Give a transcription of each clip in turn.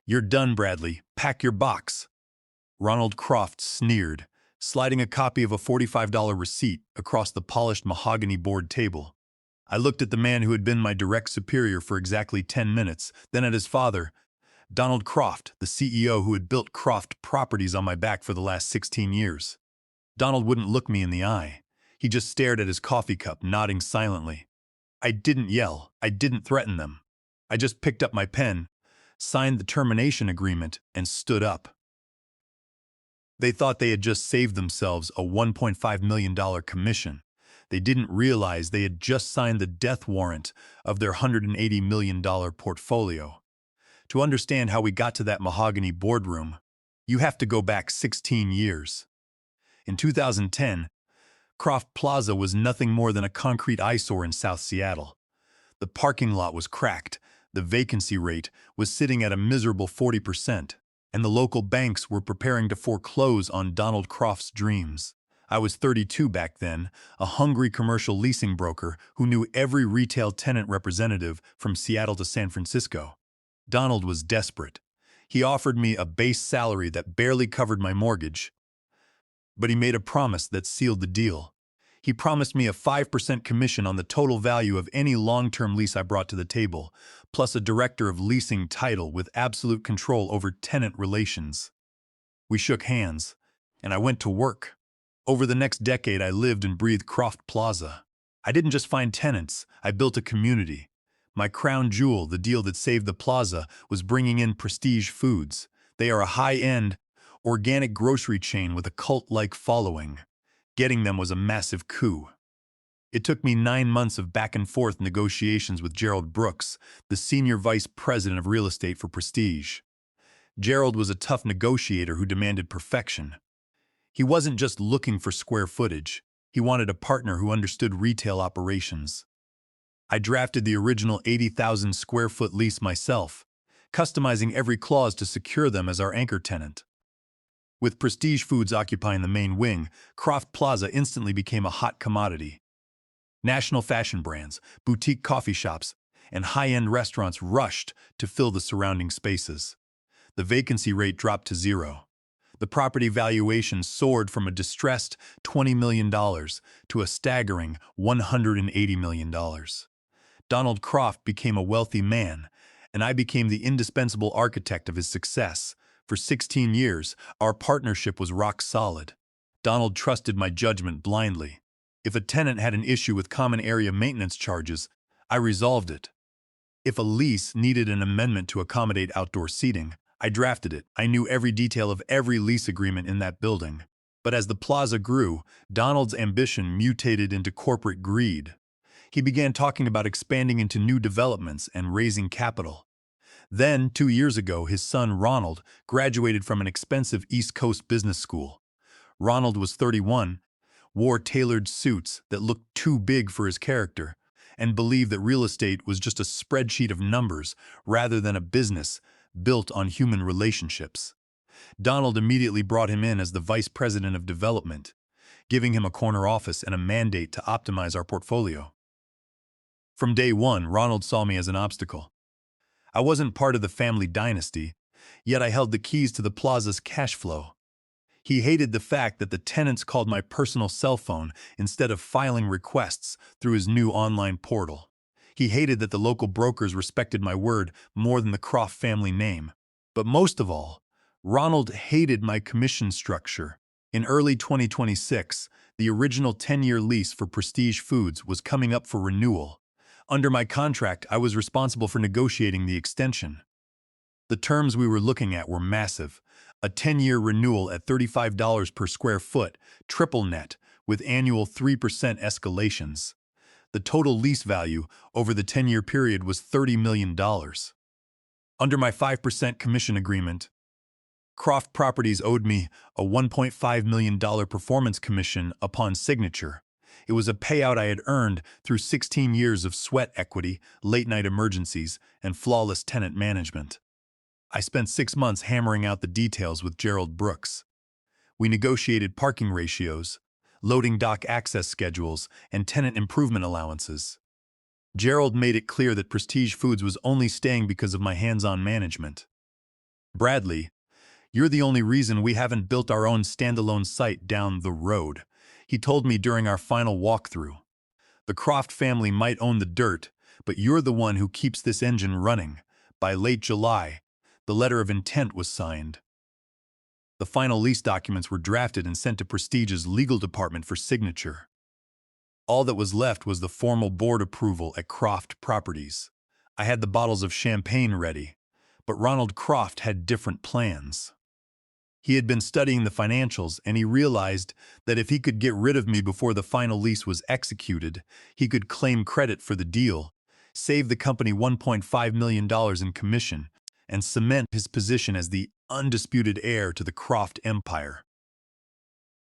"You're done, Bradley. Pack your box." Ronald Croft sneered, sliding a copy of a $45 receipt across the polished mahogany board table. I looked at the man who had been my direct superior for exactly 10 minutes, then at his father, Donald Croft, the CEO who had built Croft Properties on my back for the last 16 years. Donald wouldn't look me in the eye. He just stared at his coffee cup, nodding silently. I didn't yell. I didn't threaten them. I just picked up my pen, signed the termination agreement, and stood up. They thought they had just saved themselves a $1.5 million commission. They didn't realize they had just signed the death warrant of their $180 million portfolio. To understand how we got to that mahogany boardroom, you have to go back 16 years. In 2010, Croft Plaza was nothing more than a concrete eyesore in South Seattle. The parking lot was cracked, the vacancy rate was sitting at a miserable 40%, and the local banks were preparing to foreclose on Donald Croft's dreams. I was 32 back then, a hungry commercial leasing broker who knew every retail tenant representative from Seattle to San Francisco. Donald was desperate. He offered me a base salary that barely covered my mortgage, but he made a promise that sealed the deal. He promised me a 5% commission on the total value of any long-term lease I brought to the table, plus a director of leasing title with absolute control over tenant relations. We shook hands, and I went to work. Over the next decade, I lived and breathed Croft Plaza. I didn't just find tenants, I built a community. My crown jewel, the deal that saved the plaza, was bringing in Prestige Foods. They are a high-end, organic grocery chain with a cult-like following. Getting them was a massive coup. It took me 9 months of back-and-forth negotiations with Gerald Brooks, the senior vice president of real estate for Prestige. Gerald was a tough negotiator who demanded perfection. He wasn't just looking for square footage. He wanted a partner who understood retail operations. I drafted the original 80,000 square foot lease myself, customizing every clause to secure them as our anchor tenant. With Prestige Foods occupying the main wing, Croft Plaza instantly became a hot commodity. National fashion brands, boutique coffee shops, and high-end restaurants rushed to fill the surrounding spaces. The vacancy rate dropped to zero. The property valuation soared from a distressed $20 million to a staggering $180 million. Donald Croft became a wealthy man, and I became the indispensable architect of his success. For 16 years, our partnership was rock solid. Donald trusted my judgment blindly. If a tenant had an issue with common area maintenance charges, I resolved it. If a lease needed an amendment to accommodate outdoor seating, I drafted it. I knew every detail of every lease agreement in that building. But as the plaza grew, Donald's ambition mutated into corporate greed. He began talking about expanding into new developments and raising capital. Then, 2 years ago, his son Ronald graduated from an expensive East Coast business school. Ronald was 31, wore tailored suits that looked too big for his character, and believed that real estate was just a spreadsheet of numbers rather than a business built on human relationships. Donald immediately brought him in as the vice president of development, giving him a corner office and a mandate to optimize our portfolio. From day one, Ronald saw me as an obstacle. I wasn't part of the family dynasty, yet I held the keys to the plaza's cash flow. He hated the fact that the tenants called my personal cell phone instead of filing requests through his new online portal. He hated that the local brokers respected my word more than the Croft family name. But most of all, Ronald hated my commission structure. In early 2026, the original 10-year lease for Prestige Foods was coming up for renewal. Under my contract, I was responsible for negotiating the extension. The terms we were looking at were massive. A 10-year renewal at $35 per square foot, triple net, with annual 3% escalations. The total lease value over the 10-year period was $30 million. Under my 5% commission agreement, Croft Properties owed me a $1.5 million performance commission upon signature. It was a payout I had earned through 16 years of sweat equity, late-night emergencies, and flawless tenant management. I spent 6 months hammering out the details with Gerald Brooks. We negotiated parking ratios, loading dock access schedules, and tenant improvement allowances. Gerald made it clear that Prestige Foods was only staying because of my hands-on management. Bradley, you're the only reason we haven't built our own standalone site down the road, he told me during our final walkthrough. The Croft family might own the dirt, but you're the one who keeps this engine running. By late July, the letter of intent was signed. The final lease documents were drafted and sent to Prestige's legal department for signature. All that was left was the formal board approval at Croft Properties. I had the bottles of champagne ready, but Ronald Croft had different plans. He had been studying the financials, and he realized that if he could get rid of me before the final lease was executed, he could claim credit for the deal, save the company $1.5 million in commission, and cement his position as the undisputed heir to the Croft empire.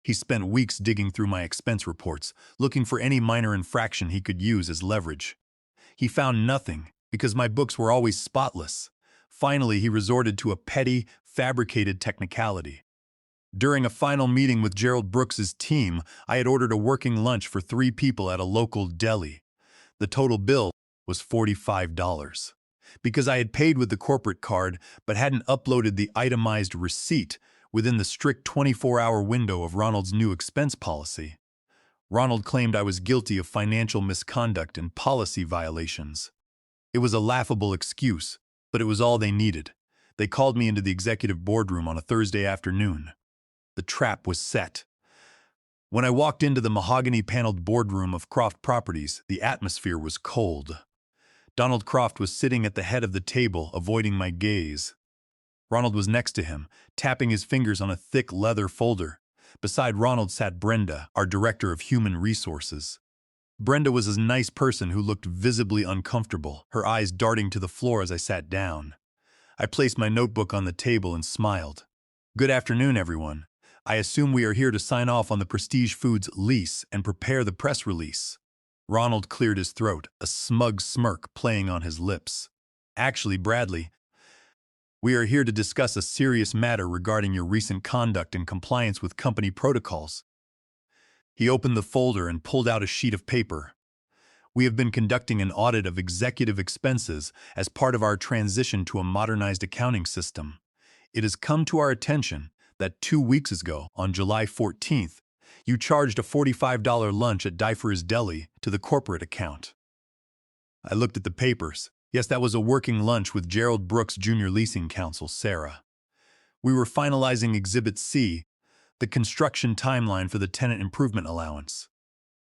He spent weeks digging through my expense reports, looking for any minor infraction he could use as leverage. He found nothing, because my books were always spotless. Finally, he resorted to a petty, fabricated technicality. During a final meeting with Gerald Brooks's team, I had ordered a working lunch for 3 people at a local deli. The total bill was $45. Because I had paid with the corporate card but hadn't uploaded the itemized receipt within the strict 24-hour window of Ronald's new expense policy, Ronald claimed I was guilty of financial misconduct and policy violations. It was a laughable excuse, but it was all they needed. They called me into the executive boardroom on a Thursday afternoon. The trap was set. When I walked into the mahogany-paneled boardroom of Croft Properties, the atmosphere was cold. Donald Croft was sitting at the head of the table, avoiding my gaze. Ronald was next to him, tapping his fingers on a thick leather folder. Beside Ronald sat Brenda, our director of human resources. Brenda was a nice person who looked visibly uncomfortable, her eyes darting to the floor as I sat down. I placed my notebook on the table and smiled. "Good afternoon, everyone. I assume we are here to sign off on the Prestige Foods lease and prepare the press release." Ronald cleared his throat, a smug smirk playing on his lips. "Actually, Bradley, we are here to discuss a serious matter regarding your recent conduct in compliance with company protocols." He opened the folder and pulled out a sheet of paper. "We have been conducting an audit of executive expenses as part of our transition to a modernized accounting system. It has come to our attention that 2 weeks ago, on July 14th, you charged a $45 lunch at Dyfer's Deli to the corporate account." I looked at the papers. Yes, that was a working lunch with Gerald Brooks' junior leasing counsel, Sarah. We were finalizing Exhibit C, the construction timeline for the tenant improvement allowance.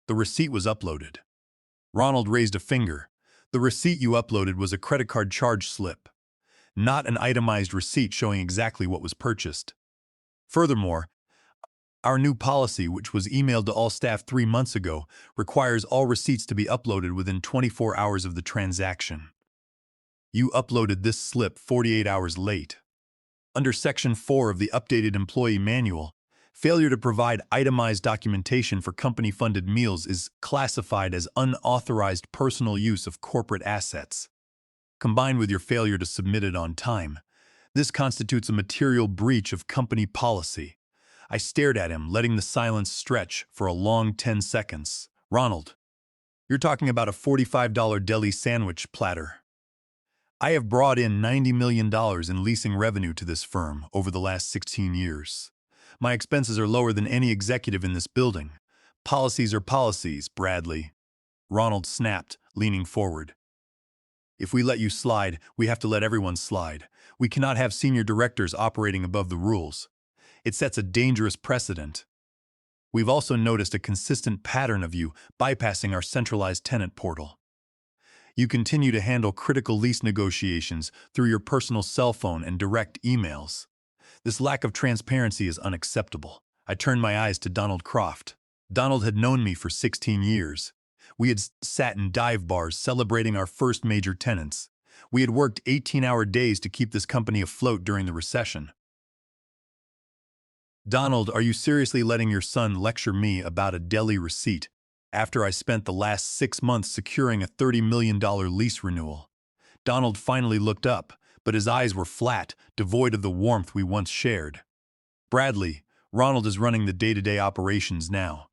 The receipt was uploaded. Ronald raised a finger. "The receipt you uploaded was a credit card charge slip, not an itemized receipt showing exactly what was purchased. Furthermore, our new policy, which was emailed to all staff 3 months ago, requires all receipts to be uploaded within 24 hours of the transaction. You uploaded this slip 48 hours late. Under Section 4 of the updated employee manual, failure to provide itemized documentation for company-funded meals is classified as unauthorized personal use of corporate assets. Combined with your failure to submit it on time, this constitutes a material breach of company policy." I stared at him, letting the silence stretch for a long 10 seconds. "Ronald, you're talking about a $45 deli sandwich platter. I have brought in $90 million in leasing revenue to this firm over the last 16 years. My expenses are lower than any executive in this building. Policies are policies, Bradley." Ronald snapped, leaning forward. "If we let you slide, we have to let everyone slide. We cannot have senior directors operating above the rules. It sets a dangerous precedent. We've also noticed a consistent pattern of you bypassing our centralized tenant portal. You continue to handle critical lease negotiations through your personal cell phone and direct emails. This lack of transparency is unacceptable." I turned my eyes to Donald Croft. Donald had known me for 16 years. We had sat in dive bars celebrating our first major tenants. We had worked 18-hour days to keep this company afloat during the recession. "Donald, are you seriously letting your son lecture me about a deli receipt after I spent the last 6 months securing a $30 million lease renewal?" Donald finally looked up, but his eyes were flat, devoid of the warmth we once shared. "Bradley, Ronald is running the day-to-day operations now.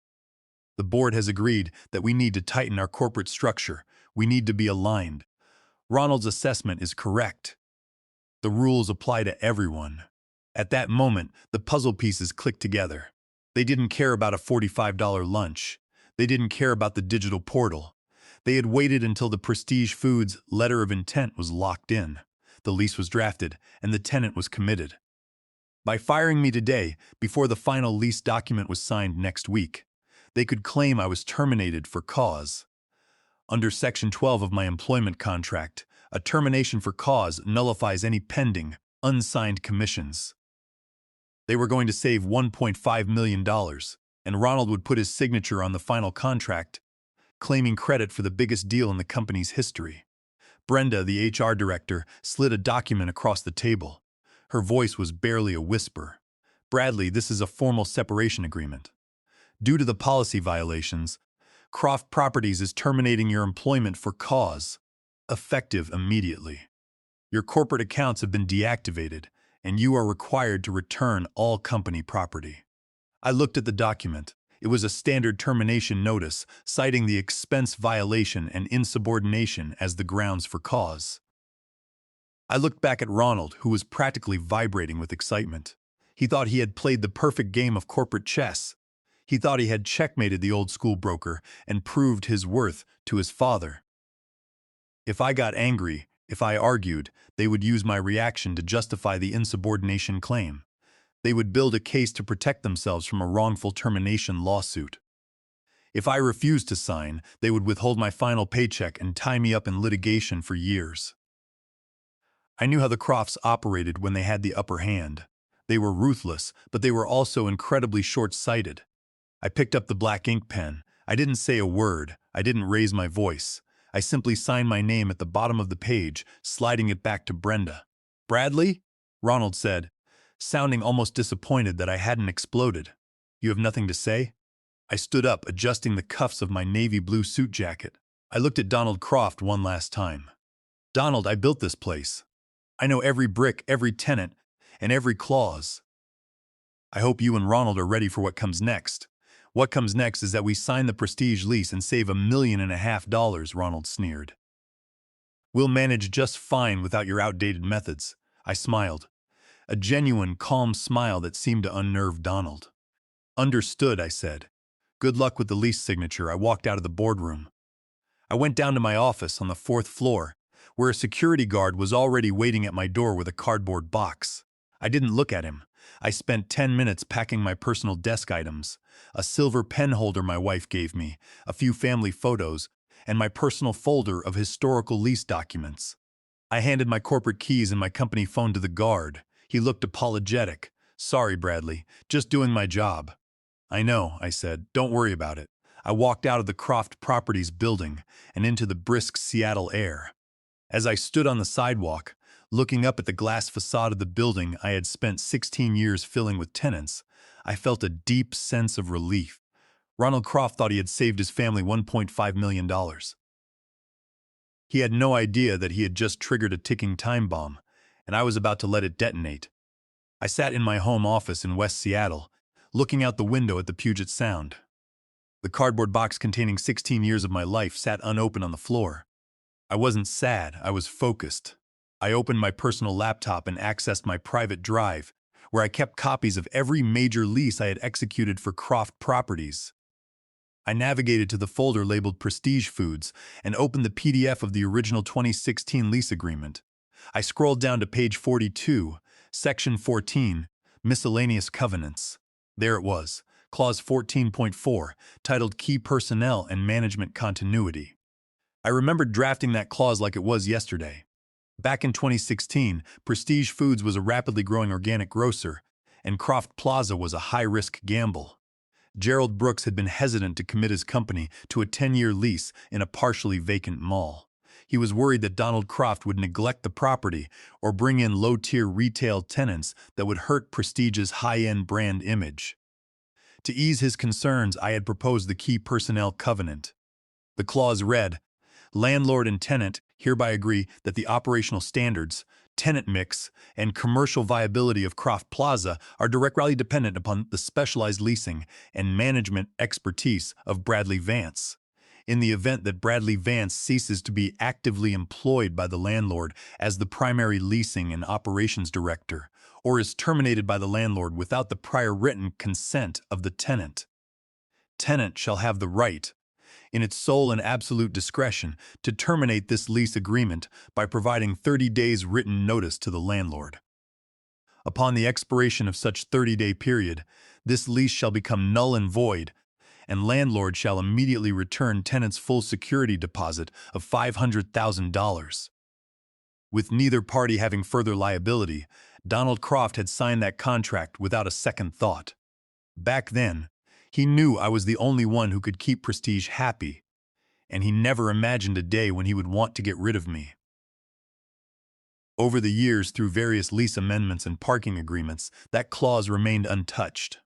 The board has agreed that we need to tighten our corporate structure. We need to be aligned. Ronald's assessment is correct. The rules apply to everyone. At that moment, the puzzle pieces clicked together. They didn't care about a $45 lunch. They didn't care about the digital portal. They had waited until the Prestige Foods letter of intent was locked in. The lease was drafted, and the tenant was committed. By firing me today, before the final lease document was signed next week, they could claim I was terminated for cause. Under Section 12 of my employment contract, a termination for cause nullifies any pending, unsigned commissions. They were going to save $1.5 million, and Ronald would put his signature on the final contract, claiming credit for the biggest deal in the company's history. Brenda, the HR director, slid a document across the table. Her voice was barely a whisper. "Bradley, this is a formal separation agreement. Due to the policy violations, Croft Properties is terminating your employment for cause, effective immediately. Your corporate accounts have been deactivated, and you are required to return all company property." I looked at the document. It was a standard termination notice, citing the expense violation and insubordination as the grounds for cause. I looked back at Ronald, who was practically vibrating with excitement. He thought he had played the perfect game of corporate chess. He thought he had checkmated the old-school broker and proved his worth to his father. If I got angry, if I argued, they would use my reaction to justify the insubordination claim. They would build a case to protect themselves from a wrongful termination lawsuit. If I refused to sign, they would withhold my final paycheck and tie me up in litigation for years. I knew how the Crofts operated when they had the upper hand. They were ruthless, but they were also incredibly short-sighted. I picked up the black ink pen. I didn't say a word. I didn't raise my voice. I simply signed my name at the bottom of the page, sliding it back to Brenda. "Bradley?" Ronald said, sounding almost disappointed that I hadn't exploded. "You have nothing to say?" I stood up, adjusting the cuffs of my navy blue suit jacket. I looked at Donald Croft one last time. "Donald, I built this place. I know every brick, every tenant, and every clause. I hope you and Ronald are ready for what comes next." "What comes next is that we sign the Prestige lease and save $1.5 million, Ronald sneered. "We'll manage just fine without your outdated methods." I smiled. A genuine, calm smile that seemed to unnerve Donald. "Understood," I said. "Good luck with the lease signature." I walked out of the boardroom. I went down to my office on the 4th floor, where a security guard was already waiting at my door with a cardboard box. I didn't look at him. I spent 10 minutes packing my personal desk items, a silver pen holder my wife gave me, a few family photos, and my personal folder of historical lease documents. I handed my corporate keys and my company phone to the guard. He looked apologetic. "Sorry, Bradley, just doing my job." "I know," I said. "Don't worry about it." I walked out of the Croft Properties building and into the brisk Seattle air. As I stood on the sidewalk, looking up at the glass facade of the building I had spent 16 years filling with tenants, I felt a deep sense of relief. Ronald Croft thought he had saved his family $1.5 million. He had no idea that he had just triggered a ticking time bomb, and I was about to let it detonate. I sat in my home office in West Seattle, looking out the window at the Puget Sound. The cardboard box containing 16 years of my life sat unopened on the floor. I wasn't sad, I was focused. I opened my personal laptop and accessed my private drive, where I kept copies of every major lease I had executed for Croft Properties. I navigated to the folder labeled Prestige Foods and opened the PDF of the original 2016 lease agreement. I scrolled down to page 42, section 14, Miscellaneous Covenants. There it was, clause 14.4, titled Key Personnel and Management Continuity. I remembered drafting that clause like it was yesterday. Back in 2016, Prestige Foods was a rapidly growing organic grocer, and Croft Plaza was a high-risk gamble. Gerald Brooks had been hesitant to commit his company to a 10-year lease in a partially vacant mall. He was worried that Donald Croft would neglect the property or bring in low-tier retail tenants that would hurt Prestige's high-end brand image. To ease his concerns, I had proposed the Key Personnel Covenant. The clause read, "Landlord and tenant hereby agree that the operational standards, tenant mix, and commercial viability of Croft Plaza are directly dependent upon the specialized leasing and management expertise of Bradley Vance. In the event that Bradley Vance ceases to be actively employed by the landlord as the primary leasing and operations director, or is terminated by the landlord without the prior written consent of the tenant, tenant shall have the right, in its sole and absolute discretion, to terminate this lease agreement by providing 30 days written notice to the landlord. Upon the expiration of such 30-day period, this lease shall become null and void, and landlord shall immediately return tenant's full security deposit of $500,000. With neither party having further liability, Donald Croft had signed that contract without a second thought. Back then, he knew I was the only one who could keep Prestige happy, and he never imagined a day when he would want to get rid of me. Over the years, through various lease amendments and parking agreements, that clause remained untouched.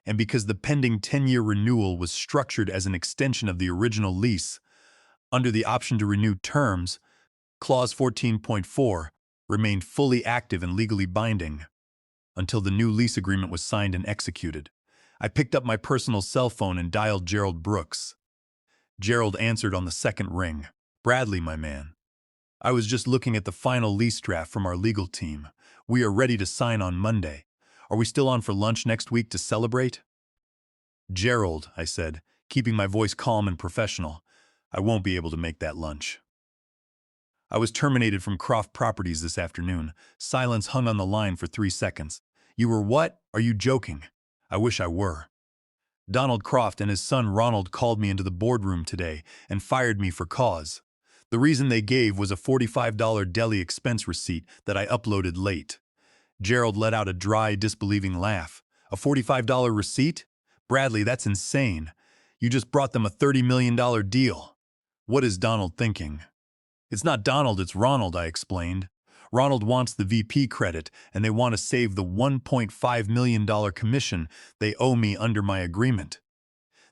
And because the pending 10-year renewal was structured as an extension of the original lease, under the option to renew terms, Clause 14.4 remained fully active and legally binding until the new lease agreement was signed and executed. I picked up my personal cell phone and dialed Gerald Brooks. Gerald answered on the second ring. "Bradley, my man. I was just looking at the final lease draft from our legal team. We are ready to sign on Monday. Are we still on for lunch next week to celebrate?" "Gerald," I said, keeping my voice calm and professional, "I won't be able to make that lunch. I was terminated from Croft Properties this afternoon." Silence hung on the line for 3 seconds. "You were what? Are you joking?" "I wish I were. Donald Croft and his son Ronald called me into the boardroom today and fired me for cause. The reason they gave was a $45 deli expense receipt that I uploaded late." Gerald let out a dry, disbelieving laugh. "A $45 receipt? Bradley, that's insane. You just brought them a $30 million deal. What is Donald thinking?" "It's not Donald, it's Ronald," I explained. "Ronald wants the VP credit, and they want to save the $1.5 million commission they owe me under my agreement.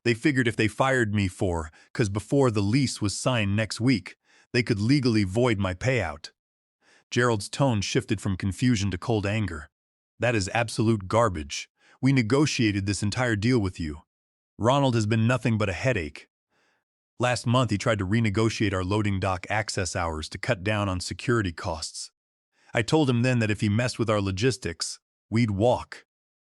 They figured if they fired me because before the lease was signed next week, they could legally void my payout." Gerald's tone shifted from confusion to cold anger. "That is absolute garbage. We negotiated this entire deal with you. Ronald has been nothing but a headache. Last month he tried to renegotiate our loading dock access hours to cut down on security costs. I told him then that if he messed with our logistics, we'd walk.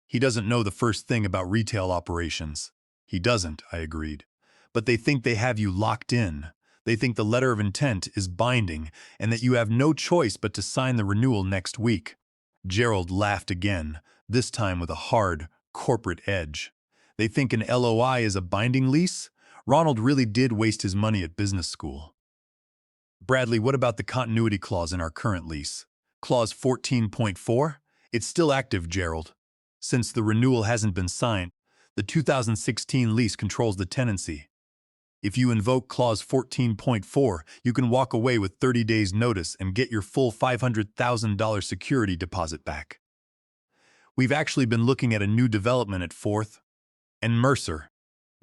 He doesn't know the first thing about retail operations." "He doesn't," I agreed. "But they think they have you locked in. They think the letter of intent is binding and that you have no choice but to sign the renewal next week." Gerald laughed again, this time with a hard, corporate edge. "They think an LOI is a binding lease? Ronald really did waste his money at business school." "Bradley, what about the continuity clause in our current lease? Clause 14.4? It's still active, Gerald. Since the renewal hasn't been signed, the 2016 lease controls the tenancy. If you invoke Clause 14.4, you can walk away with 30 days' notice and get your full $500,000 security deposit back. We've actually been looking at a new development at 4th and Mercer,"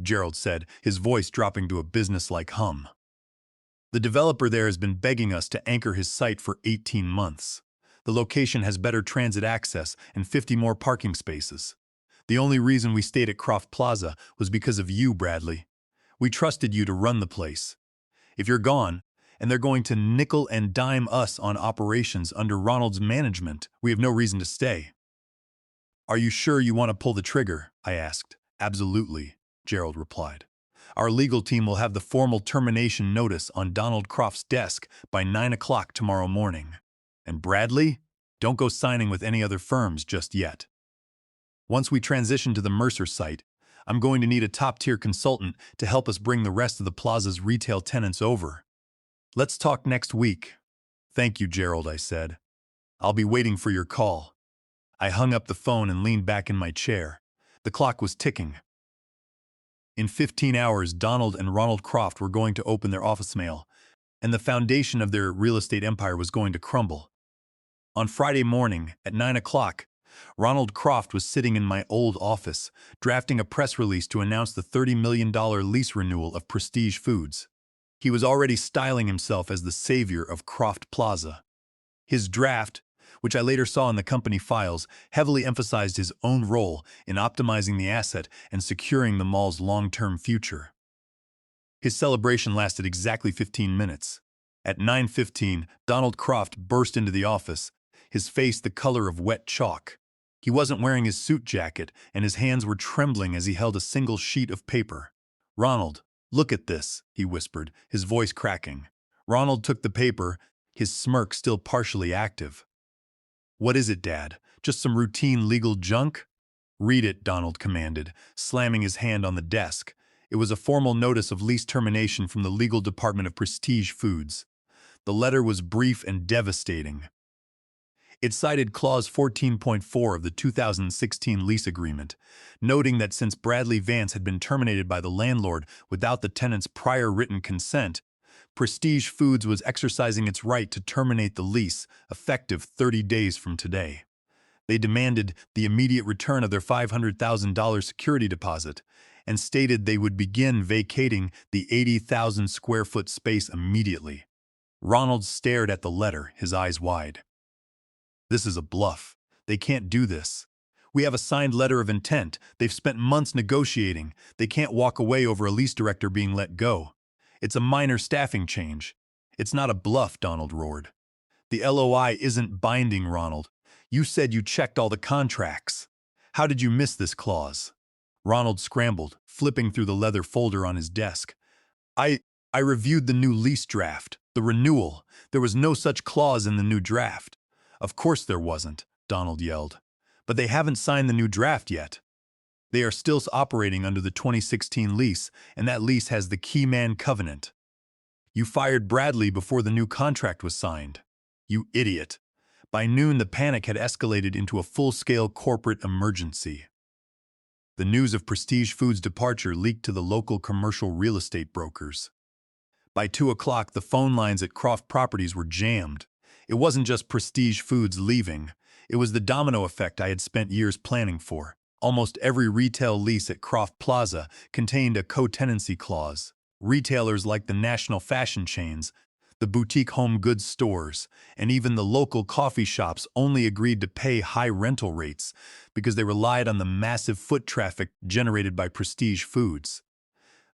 Gerald said, his voice dropping to a businesslike hum. "The developer there has been begging us to anchor his site for 18 months. The location has better transit access and 50 more parking spaces. The only reason we stayed at Croft Plaza was because of you, Bradley. We trusted you to run the place. If you're gone, and they're going to nickel and dime us on operations under Ronald's management, we have no reason to stay." "Are you sure you want to pull the trigger?" I asked. "Absolutely," Gerald replied. "Our legal team will have the formal termination notice on Donald Croft's desk by 9 o'clock tomorrow morning. And Bradley, don't go signing with any other firms just yet. Once we transition to the Mercer site, I'm going to need a top-tier consultant to help us bring the rest of the plaza's retail tenants over. Let's talk next week." "Thank you, Gerald," I said. "I'll be waiting for your call." I hung up the phone and leaned back in my chair. The clock was ticking. In 15 hours, Donald and Ronald Croft were going to open their office mail, and the foundation of their real estate empire was going to crumble. On Friday morning, at 9 o'clock, Ronald Croft was sitting in my old office, drafting a press release to announce the $30 million lease renewal of Prestige Foods. He was already styling himself as the savior of Croft Plaza. His draft, which I later saw in the company files, heavily emphasized his own role in optimizing the asset and securing the mall's long-term future. His celebration lasted exactly 15 minutes. At 9:15, Donald Croft burst into the office, his face the color of wet chalk. He wasn't wearing his suit jacket, and his hands were trembling as he held a single sheet of paper. "Ronald, look at this," he whispered, his voice cracking. Ronald took the paper, his smirk still partially active. "What is it, Dad? Just some routine legal junk?" "Read it," Donald commanded, slamming his hand on the desk. It was a formal notice of lease termination from the legal department of Prestige Foods. The letter was brief and devastating. It cited Clause 14.4 of the 2016 lease agreement, noting that since Bradley Vance had been terminated by the landlord without the tenant's prior written consent, Prestige Foods was exercising its right to terminate the lease, effective 30 days from today. They demanded the immediate return of their $500,000 security deposit and stated they would begin vacating the 80,000 square foot space immediately. Ronald stared at the letter, his eyes wide. "This is a bluff. They can't do this. We have a signed letter of intent. They've spent months negotiating. They can't walk away over a lease director being let go. It's a minor staffing change." "It's not a bluff," Donald roared. "The LOI isn't binding, Ronald. You said you checked all the contracts. How did you miss this clause?" Ronald scrambled, flipping through the leather folder on his desk. I reviewed the new lease draft, the renewal. There was no such clause in the new draft." "Of course there wasn't," Donald yelled. "But they haven't signed the new draft yet. They are still operating under the 2016 lease, and that lease has the key man covenant. You fired Bradley before the new contract was signed. You idiot." By noon, the panic had escalated into a full-scale corporate emergency. The news of Prestige Foods' departure leaked to the local commercial real estate brokers. By 2 o'clock, the phone lines at Croft Properties were jammed. It wasn't just Prestige Foods leaving. It was the domino effect I had spent years planning for. Almost every retail lease at Croft Plaza contained a co-tenancy clause. Retailers like the national fashion chains, the boutique home goods stores, and even the local coffee shops only agreed to pay high rental rates because they relied on the massive foot traffic generated by Prestige Foods.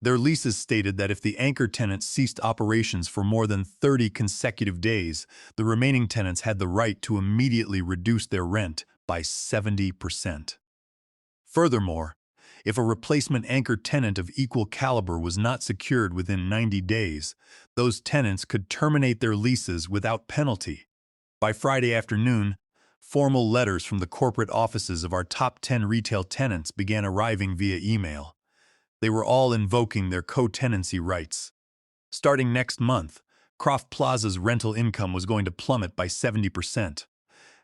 Their leases stated that if the anchor tenant ceased operations for more than 30 consecutive days, the remaining tenants had the right to immediately reduce their rent by 70%. Furthermore, if a replacement anchor tenant of equal caliber was not secured within 90 days, those tenants could terminate their leases without penalty. By Friday afternoon, formal letters from the corporate offices of our top 10 retail tenants began arriving via email. They were all invoking their co-tenancy rights. Starting next month, Croft Plaza's rental income was going to plummet by 70%.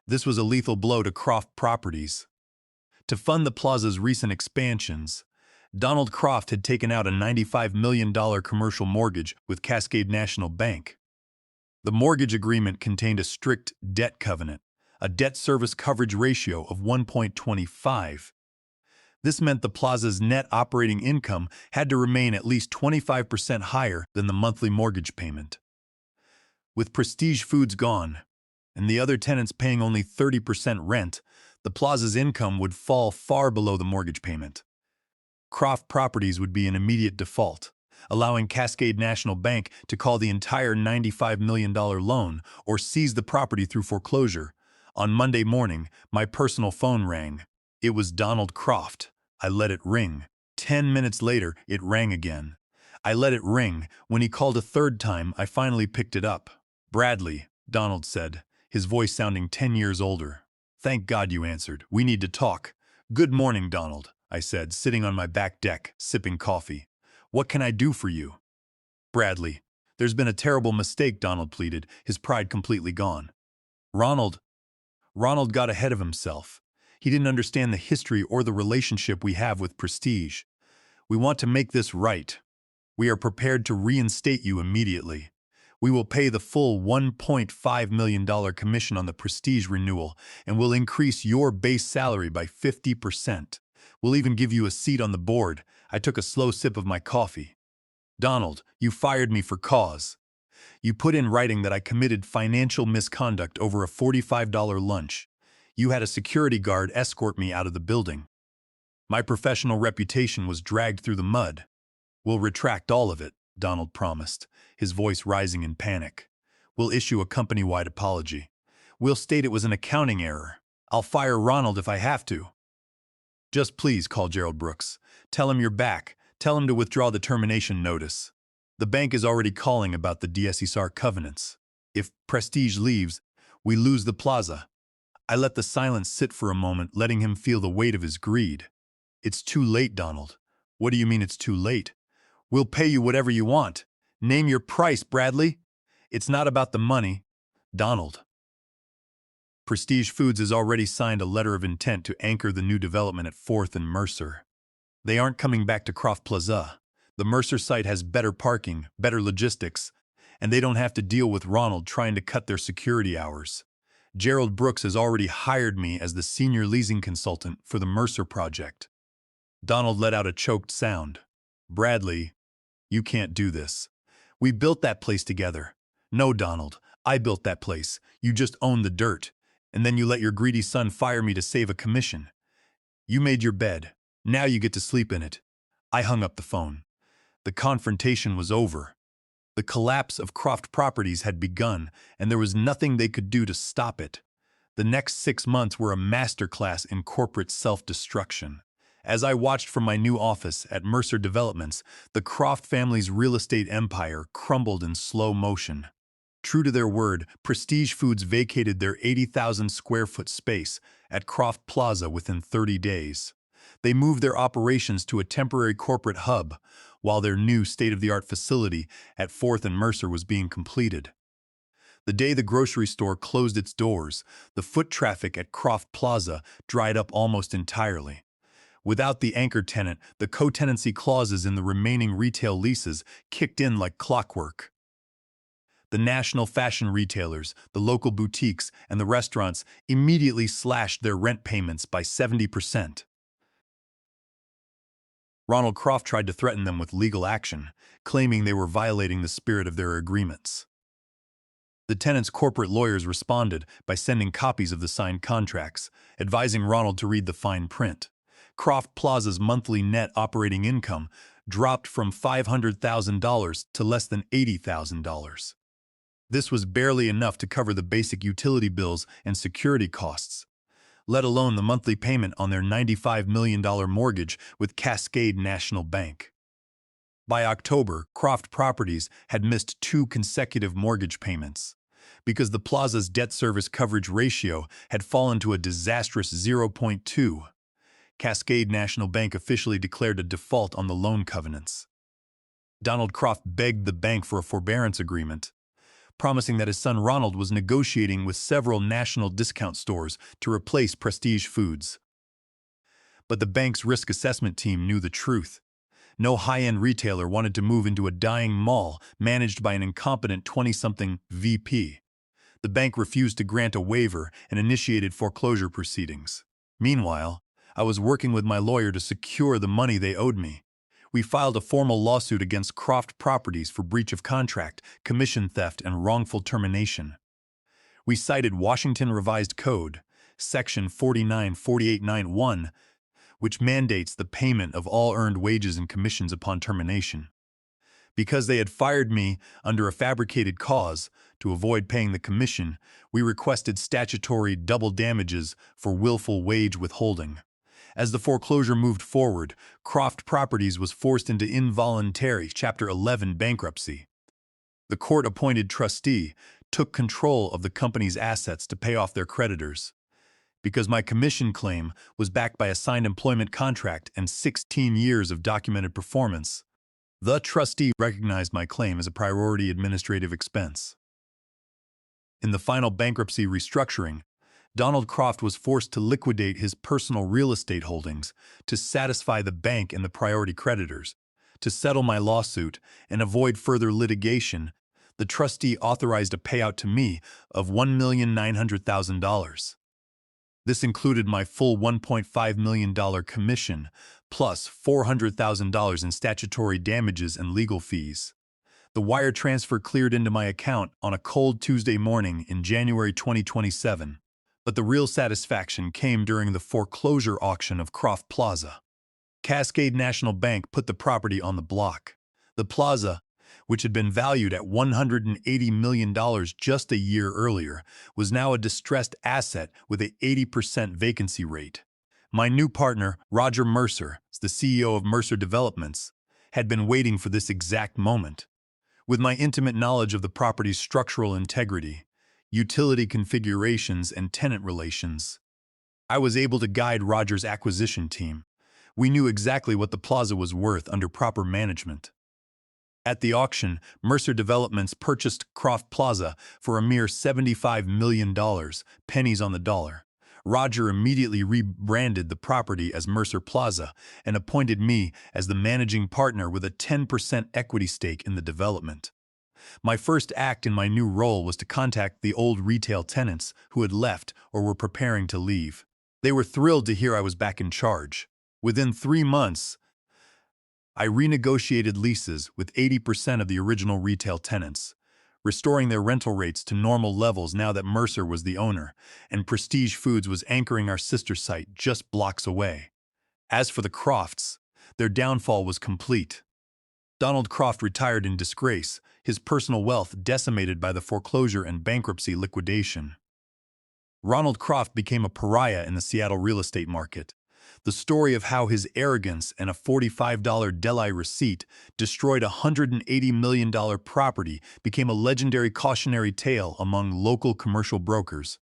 This was a lethal blow to Croft Properties. To fund the plaza's recent expansions, Donald Croft had taken out a $95 million commercial mortgage with Cascade National Bank. The mortgage agreement contained a strict debt covenant, a debt service coverage ratio of 1.25. This meant the plaza's net operating income had to remain at least 25% higher than the monthly mortgage payment. With Prestige Foods gone, and the other tenants paying only 30% rent, the plaza's income would fall far below the mortgage payment. Croft Properties would be in immediate default, allowing Cascade National Bank to call the entire $95 million loan or seize the property through foreclosure. On Monday morning, my personal phone rang. It was Donald Croft. I let it ring. 10 minutes later, it rang again. I let it ring. When he called a third time, I finally picked it up. "Bradley," Donald said, his voice sounding 10 years older. "Thank God you answered. We need to talk." "Good morning, Donald," I said, sitting on my back deck, sipping coffee. "What can I do for you?" "Bradley, there's been a terrible mistake," Donald pleaded, his pride completely gone. Ronald got ahead of himself. He didn't understand the history or the relationship we have with Prestige. "We want to make this right. We are prepared to reinstate you immediately. We will pay the full $1.5 million commission on the Prestige renewal, and we'll increase your base salary by 50%. We'll even give you a seat on the board." I took a slow sip of my coffee. "Donald, you fired me for cause. You put in writing that I committed financial misconduct over a $45 lunch. You had a security guard escort me out of the building. My professional reputation was dragged through the mud." "We'll retract all of it," Donald promised, his voice rising in panic. "We'll issue a company-wide apology. We'll state it was an accounting error. I'll fire Ronald if I have to." "Just please call Gerald Brooks. Tell him you're back. Tell him to withdraw the termination notice. The bank is already calling about the DSER covenants. If Prestige leaves, we lose the plaza." I let the silence sit for a moment, letting him feel the weight of his greed. "It's too late, Donald." "What do you mean it's too late?" "We'll pay you whatever you want. Name your price, Bradley." "It's not about the money, Donald." Prestige Foods has already signed a letter of intent to anchor the new development at 4th and Mercer. They aren't coming back to Croft Plaza. The Mercer site has better parking, better logistics, and they don't have to deal with Ronald trying to cut their security hours. Gerald Brooks has already hired me as the senior leasing consultant for the Mercer project. Donald let out a choked sound. "Bradley, you can't do this. We built that place together." "No, Donald, I built that place. You just own the dirt. And then you let your greedy son fire me to save a commission. You made your bed. Now you get to sleep in it." I hung up the phone. The confrontation was over. The collapse of Croft Properties had begun, and there was nothing they could do to stop it. The next 6 months were a masterclass in corporate self-destruction. As I watched from my new office at Mercer Developments, the Croft family's real estate empire crumbled in slow motion. True to their word, Prestige Foods vacated their 80,000 square foot space at Croft Plaza within 30 days. They moved their operations to a temporary corporate hub, while their new state-of-the-art facility at 4th and Mercer was being completed. The day the grocery store closed its doors, the foot traffic at Croft Plaza dried up almost entirely. Without the anchor tenant, the co-tenancy clauses in the remaining retail leases kicked in like clockwork. The national fashion retailers, the local boutiques, and the restaurants immediately slashed their rent payments by 70%. Ronald Croft tried to threaten them with legal action, claiming they were violating the spirit of their agreements. The tenants' corporate lawyers responded by sending copies of the signed contracts, advising Ronald to read the fine print. Croft Plaza's monthly net operating income dropped from $500,000 to less than $80,000. This was barely enough to cover the basic utility bills and security costs, let alone the monthly payment on their $95 million mortgage with Cascade National Bank. By October, Croft Properties had missed 2 consecutive mortgage payments. Because the plaza's debt service coverage ratio had fallen to a disastrous 0.2, Cascade National Bank officially declared a default on the loan covenants. Donald Croft begged the bank for a forbearance agreement, promising that his son Ronald was negotiating with several national discount stores to replace Prestige Foods. But the bank's risk assessment team knew the truth. No high-end retailer wanted to move into a dying mall managed by an incompetent 20-something VP. The bank refused to grant a waiver and initiated foreclosure proceedings. Meanwhile, I was working with my lawyer to secure the money they owed me. We filed a formal lawsuit against Croft Properties for breach of contract, commission theft, and wrongful termination. We cited Washington Revised Code, Section 494891, which mandates the payment of all earned wages and commissions upon termination. Because they had fired me under a fabricated cause to avoid paying the commission, we requested statutory double damages for willful wage withholding. As the foreclosure moved forward, Croft Properties was forced into involuntary Chapter 11 bankruptcy. The court-appointed trustee took control of the company's assets to pay off their creditors. Because my commission claim was backed by a signed employment contract and 16 years of documented performance, the trustee recognized my claim as a priority administrative expense. In the final bankruptcy restructuring, Donald Croft was forced to liquidate his personal real estate holdings to satisfy the bank and the priority creditors. To settle my lawsuit and avoid further litigation, the trustee authorized a payout to me of $1,900,000. This included my full $1.5 million commission, plus $400,000 in statutory damages and legal fees. The wire transfer cleared into my account on a cold Tuesday morning in January 2027. But the real satisfaction came during the foreclosure auction of Croft Plaza. Cascade National Bank put the property on the block. The plaza, which had been valued at $180 million just a year earlier, was now a distressed asset with an 80% vacancy rate. My new partner, Roger Mercer, the CEO of Mercer Developments, had been waiting for this exact moment. With my intimate knowledge of the property's structural integrity, utility configurations, and tenant relations, I was able to guide Roger's acquisition team. We knew exactly what the plaza was worth under proper management. At the auction, Mercer Developments purchased Croft Plaza for a mere $75 million, pennies on the dollar. Roger immediately rebranded the property as Mercer Plaza and appointed me as the managing partner with a 10% equity stake in the development. My first act in my new role was to contact the old retail tenants who had left or were preparing to leave. They were thrilled to hear I was back in charge. Within 3 months, I renegotiated leases with 80% of the original retail tenants, restoring their rental rates to normal levels now that Mercer was the owner, and Prestige Foods was anchoring our sister site just blocks away. As for the Crofts, their downfall was complete. Donald Croft retired in disgrace, his personal wealth decimated by the foreclosure and bankruptcy liquidation. Ronald Croft became a pariah in the Seattle real estate market. The story of how his arrogance and a $45 Deli receipt destroyed a $180 million property became a legendary cautionary tale among local commercial brokers.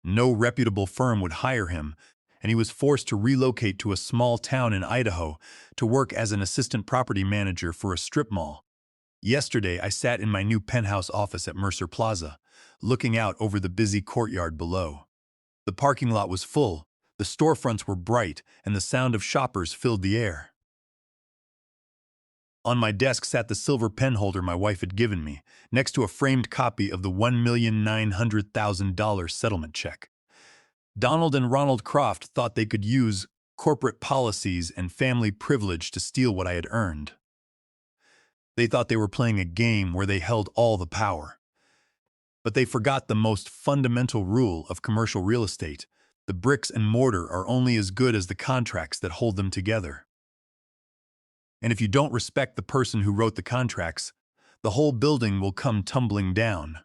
No reputable firm would hire him, and he was forced to relocate to a small town in Idaho to work as an assistant property manager for a strip mall. Yesterday, I sat in my new penthouse office at Mercer Plaza, looking out over the busy courtyard below. The parking lot was full, the storefronts were bright, and the sound of shoppers filled the air. On my desk sat the silver pen holder my wife had given me, next to a framed copy of the $1,900,000 settlement check. Donald and Ronald Croft thought they could use corporate policies and family privilege to steal what I had earned. They thought they were playing a game where they held all the power. But they forgot the most fundamental rule of commercial real estate. The bricks and mortar are only as good as the contracts that hold them together. And if you don't respect the person who wrote the contracts, the whole building will come tumbling down.